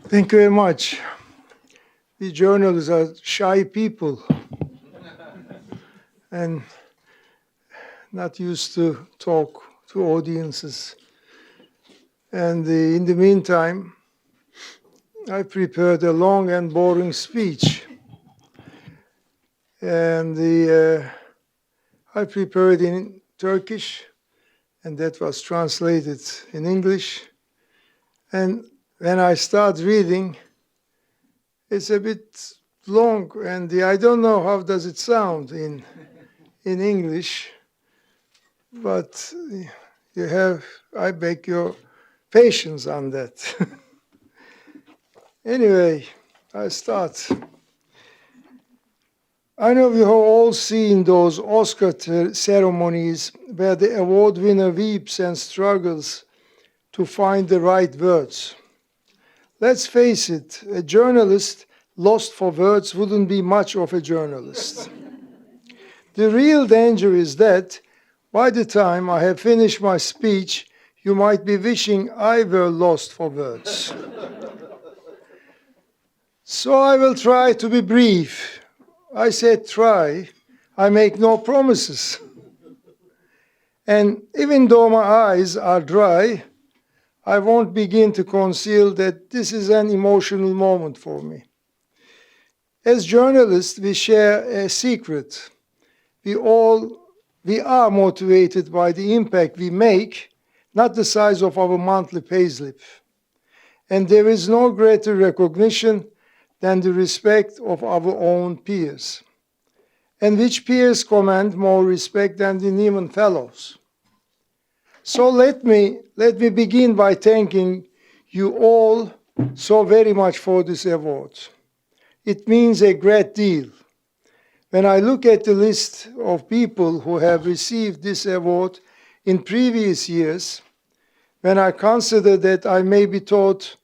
Thank you very much. We journalists are shy people and not used to talk to audiences. And in the meantime, I prepared a long and boring speech. And I prepared in Turkish, and that was translated in English. And when I start reading, it's a bit long, and I don't know how does it sound in English, but I beg your patience on that. Anyway, I start. I know we have all seen those Oscar ceremonies where the award winner weeps and struggles to find the right words. Let's face it, a journalist lost for words wouldn't be much of a journalist. The real danger is that by the time I have finished my speech, you might be wishing I were lost for words. So I will try to be brief. I said try. I make no promises. And even though my eyes are dry, I won't begin to conceal that this is an emotional moment for me. As journalists, we share a secret. We are motivated by the impact we make, not the size of our monthly payslip. And there is no greater recognition than the respect of our own peers. And which peers command more respect than the Nieman Fellows? So let me begin by thanking you all so very much for this award. It means a great deal. When I look at the list of people who have received this award in previous years, when I consider that I may be thought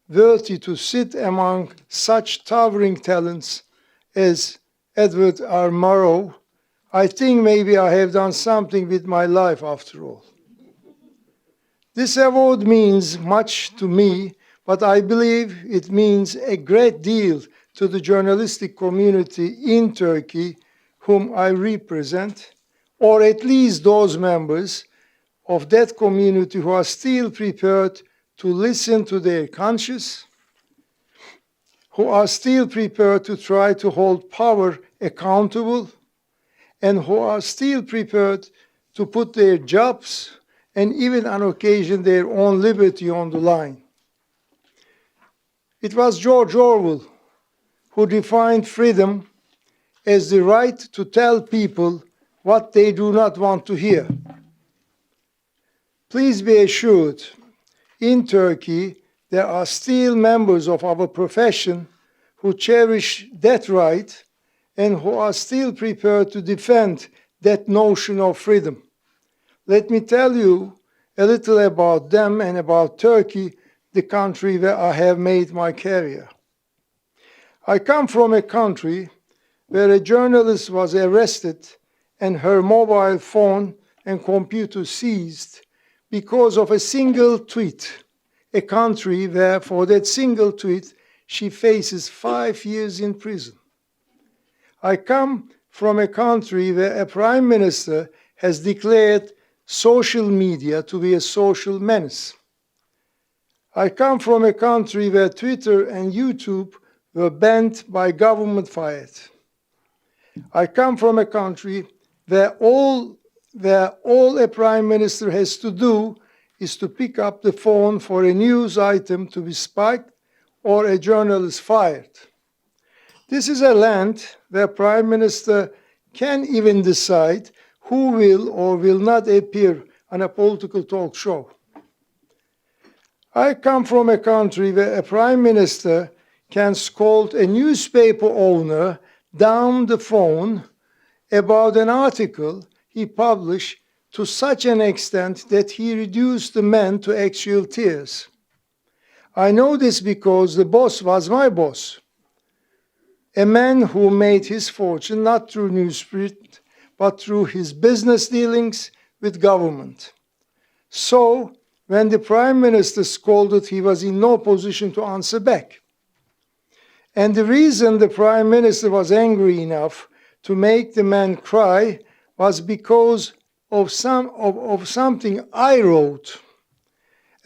worthy to sit among such towering talents as Edward R. Murrow, I think maybe I have done something with my life after all. This award means much to me, but I believe it means a great deal to the journalistic community in Turkey whom I represent, or at least those members of that community who are still prepared to listen to their conscience, who are still prepared to try to hold power accountable, and who are still prepared to put their jobs and even on occasion their own liberty on the line. It was George Orwell who defined freedom as the right to tell people what they do not want to hear. Please be assured, in Turkey, there are still members of our profession who cherish that right and who are still prepared to defend that notion of freedom. Let me tell you a little about them and about Turkey, the country where I have made my career. I come from a country where a journalist was arrested and her mobile phone and computer seized because of a single tweet, a country where for that single tweet she faces 5 years in prison. I come from a country where a prime minister has declared social media to be a social menace. I come from a country where Twitter and YouTube were banned by government fiat. I come from a country where all a prime minister has to do is to pick up the phone for a news item to be spiked or a journalist fired. This is a land where prime minister can even decide who will or will not appear on a political talk show. I come from a country where a prime minister can scold a newspaper owner down the phone about an article he published to such an extent that he reduced the man to actual tears. I know this because the boss was my boss, a man who made his fortune not through newsprint, but through his business dealings with government. So, When the Prime Minister scolded, he was in no position to answer back. And the reason the Prime Minister was angry enough to make the man cry was because of something I wrote.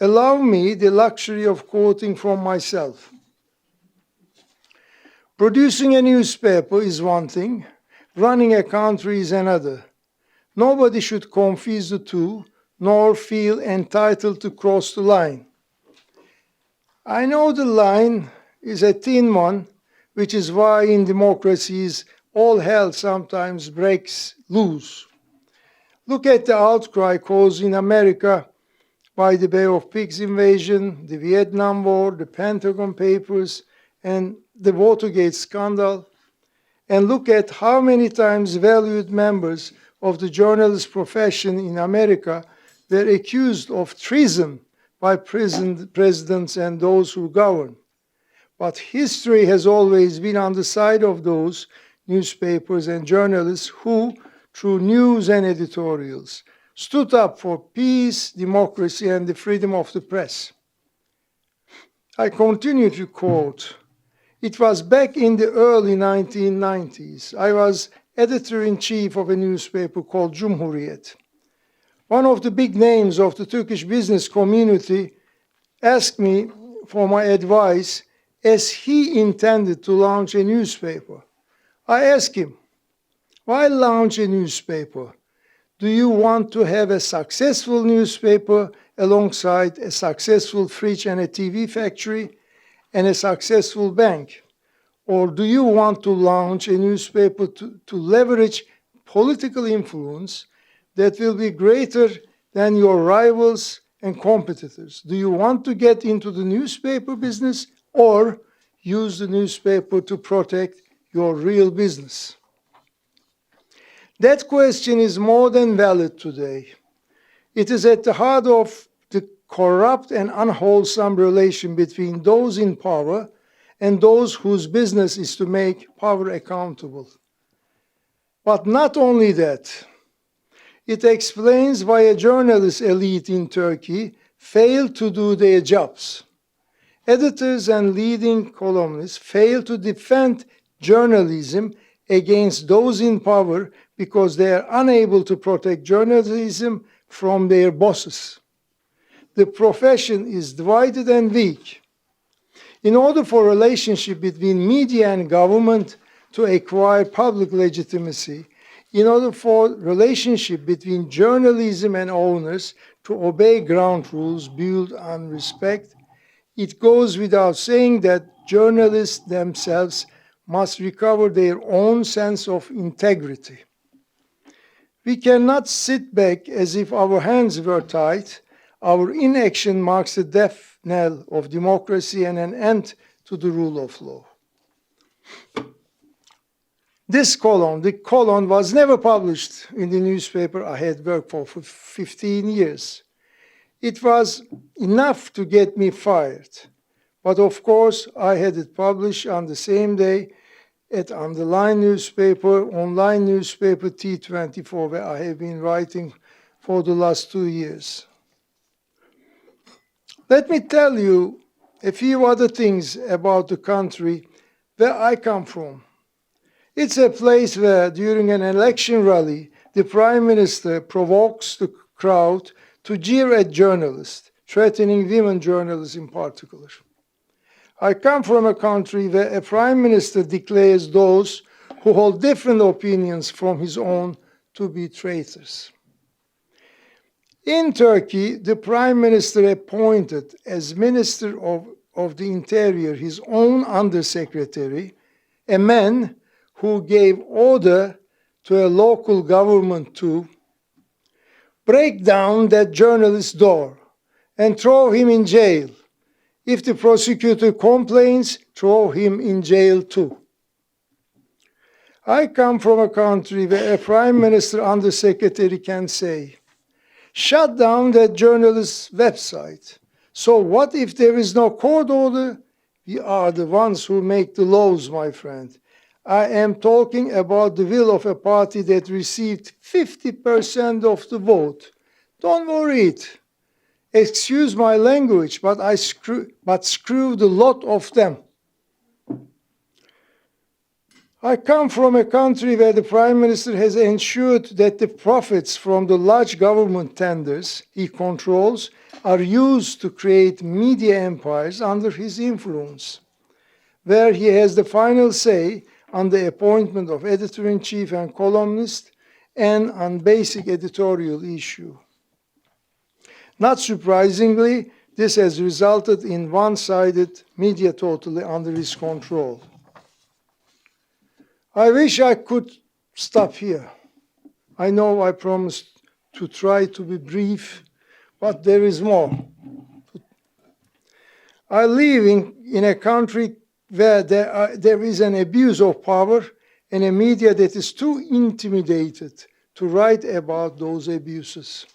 Allow me the luxury of quoting from myself. Producing a newspaper is one thing, running a country is another. Nobody should confuse the two, nor feel entitled to cross the line. I know the line is a thin one, which is why in democracies all hell sometimes breaks loose. Look at the outcry caused in America by the Bay of Pigs invasion, the Vietnam War, the Pentagon Papers, and the Watergate scandal. And look at how many times valued members of the journalist profession in America were accused of treason by presidents and those who govern. But history has always been on the side of those newspapers and journalists who, through news and editorials, stood up for peace, democracy, and the freedom of the press. I continue to quote, "It was back in the early 1990s. I was editor-in-chief of a newspaper called Cumhuriyet. One of the big names of the Turkish business community asked me for my advice as he intended to launch a newspaper. I asked him, why launch a newspaper? Do you want to have a successful newspaper alongside a successful fridge and a TV factory and a successful bank? Or do you want to launch a newspaper to leverage political influence that will be greater than your rivals and competitors? Do you want to get into the newspaper business or use the newspaper to protect your real business?" That question is more than valid today. It is at the heart of the corrupt and unwholesome relation between those in power and those whose business is to make power accountable. But not only that, it explains why a journalist elite in Turkey failed to do their jobs. Editors and leading columnists fail to defend journalism against those in power because they are unable to protect journalism from their bosses. The profession is divided and weak. In order for a relationship between media and government to acquire public legitimacy, in order for relationship between journalism and owners to obey ground rules built on respect, it goes without saying that journalists themselves must recover their own sense of integrity. We cannot sit back as if our hands were tied. Our inaction marks the death knell of democracy and an end to the rule of law. This column, the column, was never published in the newspaper I had worked for 15 years. It was enough to get me fired. But of course, I had it published on the same day on the online newspaper T24, where I have been writing for the last 2 years. Let me tell you a few other things about the country where I come from. It's a place where, during an election rally, the Prime Minister provokes the crowd to jeer at journalists, threatening women journalists in particular. I come from a country where a Prime Minister declares those who hold different opinions from his own to be traitors. In Turkey, the Prime Minister appointed as Minister of the Interior his own undersecretary, a man who gave order to a local government to break down that journalist's door and throw him in jail. If the prosecutor complains, throw him in jail too. I come from a country where a Prime Minister undersecretary can say, shut down that journalist's website. So what if there is no court order? We are the ones who make the laws, my friend. I am talking about the will of a party that received 50% of the vote. Don't worry it. Excuse my language, but screwed a lot of them. I come from a country where the Prime Minister has ensured that the profits from the large government tenders he controls are used to create media empires under his influence, where he has the final say on the appointment of editor-in-chief and columnist and on basic editorial issue. Not surprisingly, this has resulted in one-sided media totally under his control. I wish I could stop here. I know I promised to try to be brief, but there is more. I live in a country where there is an abuse of power and a media that is too intimidated to write about those abuses.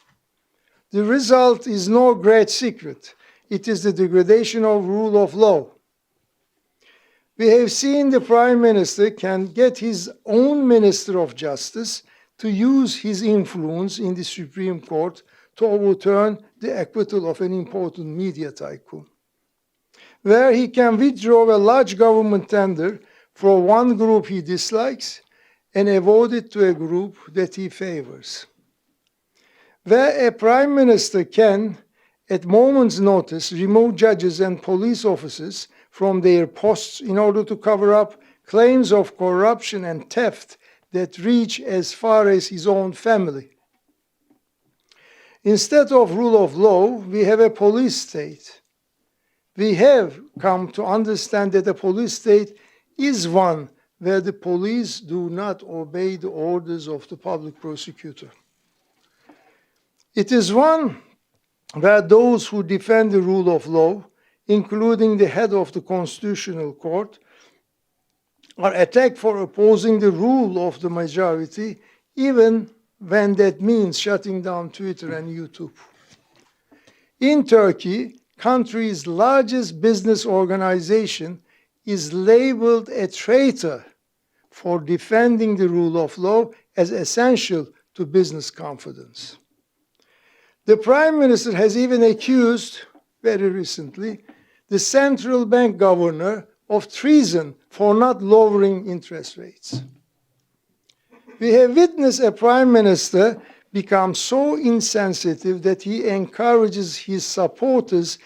The result is no great secret. It is the degradation of rule of law. We have seen the Prime Minister can get his own Minister of Justice to use his influence in the Supreme Court to overturn the acquittal of an important media tycoon, where he can withdraw a large government tender for one group he dislikes and award it to a group that he favors, where a Prime Minister can, at moment's notice, remove judges and police officers from their posts in order to cover up claims of corruption and theft that reach as far as his own family. Instead of rule of law, we have a police state. We have come to understand that a police state is one where the police do not obey the orders of the public prosecutor. It is one where those who defend the rule of law, including the head of the Constitutional Court, are attacked for opposing the rule of the majority, even when that means shutting down Twitter and YouTube. In Turkey, country's largest business organization is labeled a traitor for defending the rule of law as essential to business confidence. The Prime Minister has even accused, very recently, the central bank governor of treason for not lowering interest rates. We have witnessed a Prime Minister become so insensitive that he encourages his supporters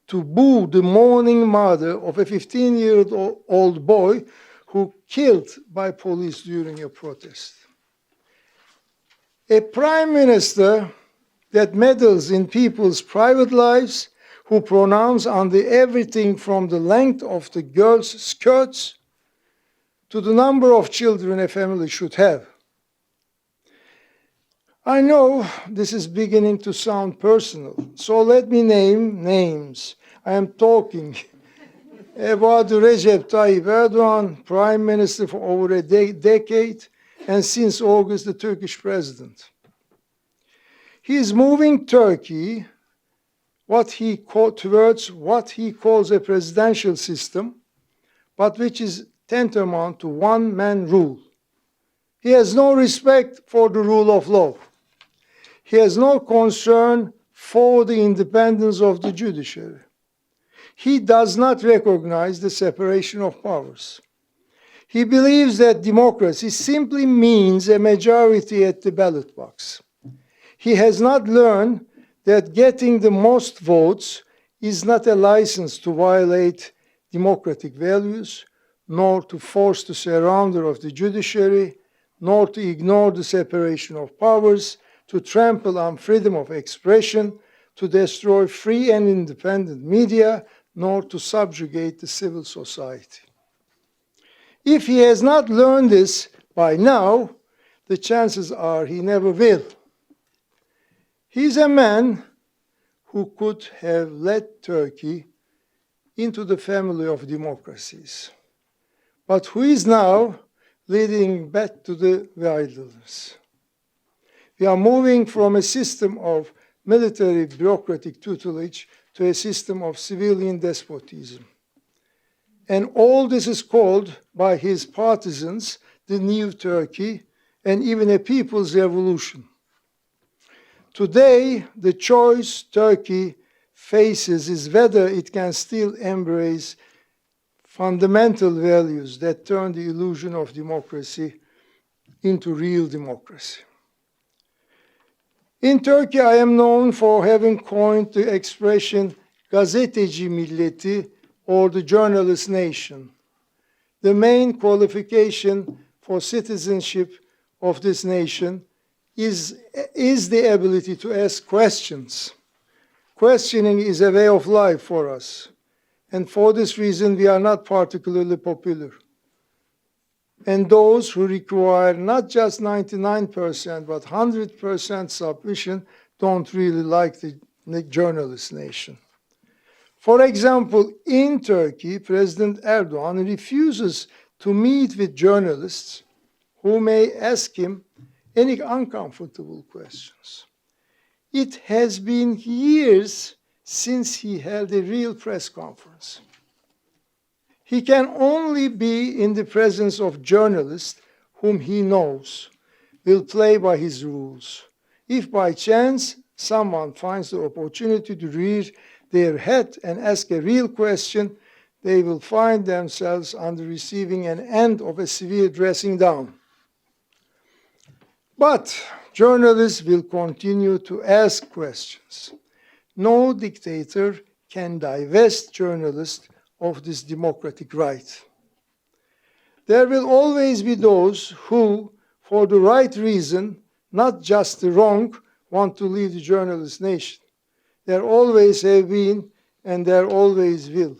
to boo the mourning mother of a 15-year-old boy who killed by police during a protest. A Prime Minister that meddles in people's private lives, who pronounce on everything from the length of the girls' skirts to the number of children a family should have. I know this is beginning to sound personal, so let me name names. I am talking about Recep Tayyip Erdogan, Prime Minister for over a decade, and since August, the Turkish president. He is moving Turkey towards what he calls a presidential system, but which is tantamount to one-man rule. He has no respect for the rule of law. He has no concern for the independence of the judiciary. He does not recognize the separation of powers. He believes that democracy simply means a majority at the ballot box. He has not learned that getting the most votes is not a license to violate democratic values, nor to force the surrender of the judiciary, nor to ignore the separation of powers, to trample on freedom of expression, to destroy free and independent media, nor to subjugate the civil society. If he has not learned this by now, the chances are he never will. He's a man who could have led Turkey into the family of democracies, but who is now leading back to the wilderness. We are moving from a system of military bureaucratic tutelage to a system of civilian despotism. And all this is called by his partisans the New Turkey and even a people's revolution. Today, the choice Turkey faces is whether it can still embrace fundamental values that turn the illusion of democracy into real democracy. In Turkey, I am known for having coined the expression gazeteci milleti, or the journalist nation. The main qualification for citizenship of this nation is the ability to ask questions. Questioning is a way of life for us. And for this reason, we are not particularly popular. And those who require not just 99%, but 100% submission don't really like the journalist nation. For example, in Turkey, President Erdogan refuses to meet with journalists who may ask him any uncomfortable questions. It has been years since he held a real press conference. He can only be in the presence of journalists whom he knows will play by his rules. If by chance someone finds the opportunity to rear their head and ask a real question, they will find themselves on the receiving end of a severe dressing down. But journalists will continue to ask questions. No dictator can divest journalists of this democratic right. There will always be those who, for the right reason, not just the wrong, want to leave the journalist nation. There always have been, and there always will.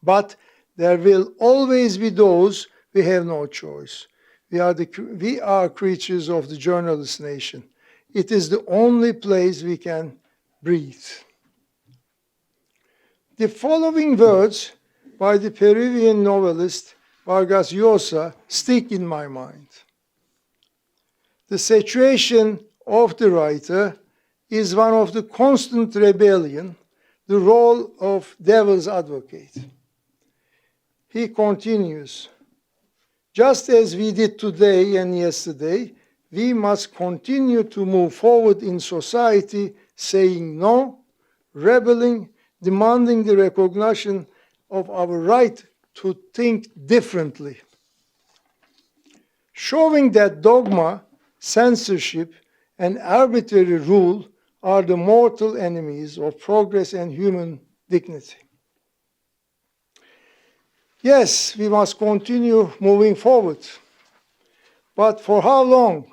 But there will always be those who have no choice. We are creatures of the journalist nation. It is the only place we can breathe. The following words by the Peruvian novelist Vargas Llosa stick in my mind. The situation of the writer is one of the constant rebellion, the role of devil's advocate. He continues, just as we did today and yesterday, we must continue to move forward in society, saying no, rebelling, demanding the recognition of our right to think differently. Showing that dogma, censorship, and arbitrary rule are the mortal enemies of progress and human dignity. Yes, we must continue moving forward. But for how long?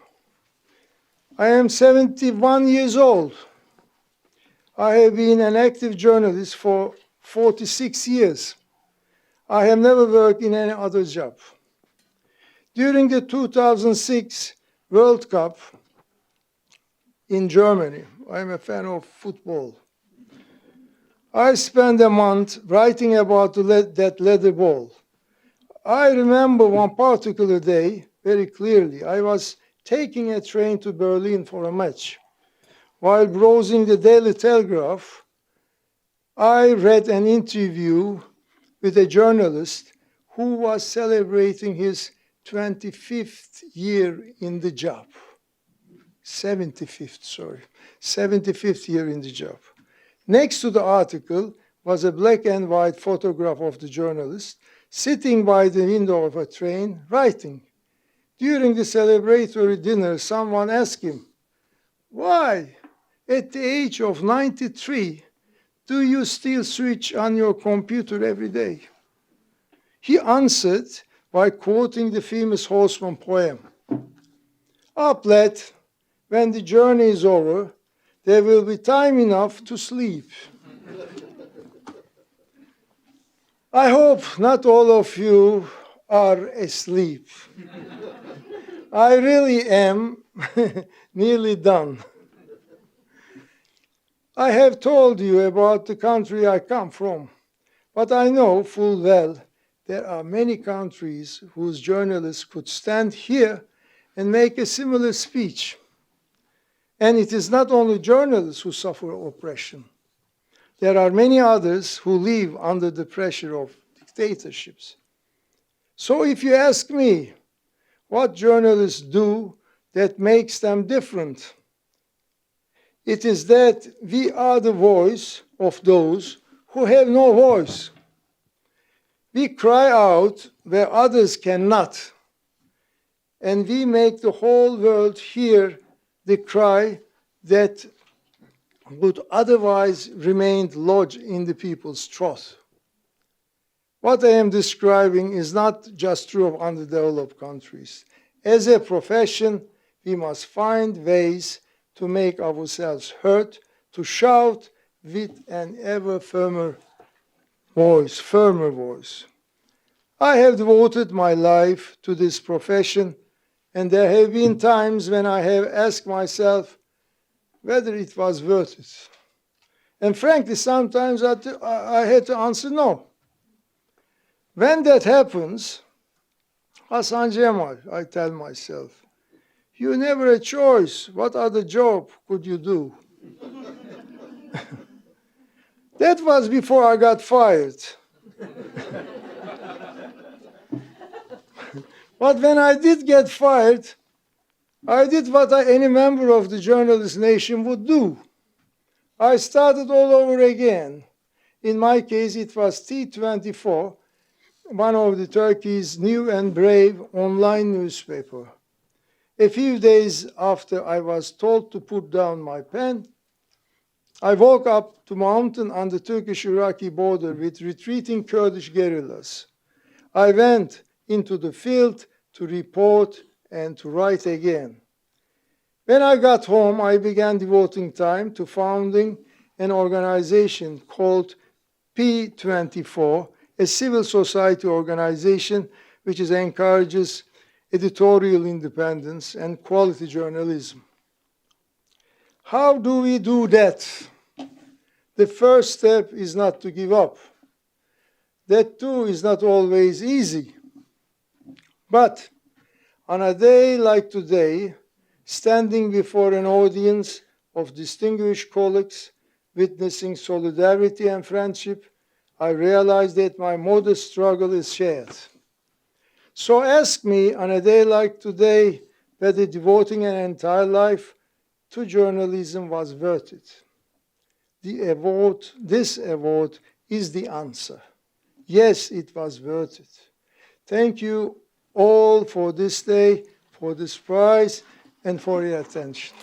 I am 71 years old. I have been an active journalist for 46 years. I have never worked in any other job. During the 2006 World Cup in Germany, I'm a fan of football, I spent a month writing about that leather ball. I remember one particular day very clearly. I was taking a train to Berlin for a match. While browsing the Daily Telegraph, I read an interview with a journalist who was celebrating his 25th year in the job. 75th year in the job. Next to the article was a black and white photograph of the journalist sitting by the window of a train writing. During the celebratory dinner, someone asked him, "Why, at the age of 93, do you still switch on your computer every day?" He answered by quoting the famous Horseman poem. "Up, lad, when the journey is over, there will be time enough to sleep." I hope not all of you are asleep. I really am nearly done. I have told you about the country I come from, but I know full well there are many countries whose journalists could stand here and make a similar speech. And it is not only journalists who suffer oppression. There are many others who live under the pressure of dictatorships. So if you ask me what journalists do that makes them different, It is that we are the voice of those who have no voice. We cry out where others cannot, and we make the whole world hear the cry that would otherwise remain lodged in the people's throat. What I am describing is not just true of underdeveloped countries. As a profession, we must find ways to make ourselves heard, to shout with an ever firmer voice. I have devoted my life to this profession, and there have been times when I have asked myself whether it was worth it. And frankly, sometimes I had to answer no. When that happens, Hasan Cemal, I tell myself, you never a choice. What other job could you do? That was before I got fired. But when I did get fired, I did what any member of the journalist nation would do. I started all over again. In my case, it was T24, one of the Turkey's new and brave online newspaper. A few days after I was told to put down my pen, I woke up to mountain on the Turkish-Iraqi border with retreating Kurdish guerrillas. I went into the field to report and to write again. When I got home, I began devoting time to founding an organization called P24, a civil society organization which encourages editorial independence and quality journalism. How do we do that? The first step is not to give up. That too is not always easy. But on a day like today, standing before an audience of distinguished colleagues, witnessing solidarity and friendship, I realized that my modest struggle is shared. So ask me on a day like today whether devoting an entire life to journalism was worth it. This award is the answer. Yes, it was worth it. Thank you all for this day, for this prize, and for your attention.